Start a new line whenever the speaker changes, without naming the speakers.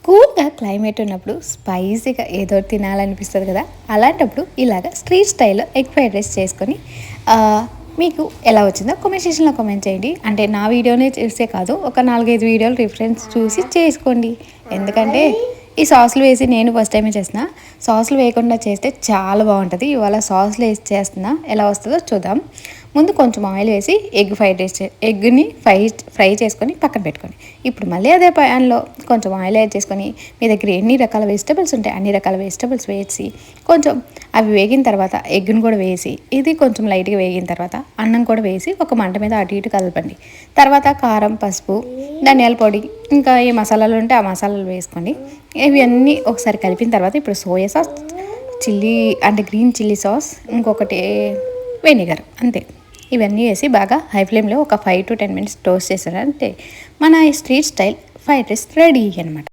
కూల్గా క్లైమేట్ ఉన్నప్పుడు స్పైసీగా ఏదో ఒకటి తినాలనిపిస్తుంది కదా. అలాంటప్పుడు ఇలాగ స్ట్రీట్ స్టైల్లో ఎగ్ ఫ్రైడ్ రైస్ చేసుకొని ఆ, మీకు ఎలా వచ్చిందో కామెంట్ సెక్షన్లో కామెంట్ చేయండి. అంటే నా వీడియోనే చేస్తే కాదు, ఒక 4-5 వీడియోలు రిఫరెన్స్ చూసి చేసుకోండి. ఎందుకంటే ఈ సాసులు వేసి నేను ఫస్ట్ టైమే చేసిన, సాసులు వేయకుండా చేస్తే చాలా బాగుంటుంది. ఇవాళ సాసులు వేసి చేస్తున్నా, ఎలా వస్తుందో చూద్దాం. ముందు కొంచెం ఆయిల్ వేసి ఎగ్ ఫ్రైడ్ రైస్ ఎగ్ని ఫ్రై చేసుకొని పక్కన పెట్టుకొని, ఇప్పుడు మళ్ళీ అదే ప్యాన్లో కొంచెం ఆయిల్ యాడ్ చేసుకొని, మీ దగ్గర ఎన్ని రకాల వెజిటబుల్స్ ఉంటాయి అన్ని రకాల వెజిటబుల్స్ వేసి కొంచెం అవి వేగిన తర్వాత ఎగ్ని కూడా వేసి, ఇది కొంచెం లైట్గా వేగిన తర్వాత అన్నం కూడా వేసి ఒక మంట మీద అటు ఇటు కలపండి. తర్వాత కారం, పసుపు, ధనియాల పొడి, ఇంకా ఏ మసాలాలు ఉంటే ఆ మసాలాలు వేసుకోండి. ఇవన్నీ ఒకసారి కలిపిన తర్వాత ఇప్పుడు సోయా సాస్, చిల్లీ అంటే గ్రీన్ చిల్లీ సాస్, ఇంకొకటి వెనిగర్, అంతే. ఇవన్నీ వేసి బాగా హై ఫ్లేమ్లో ఒక 5 to 10 minutes టోస్ట్ చేశారంటే మన street style fried rice ready అనమాట.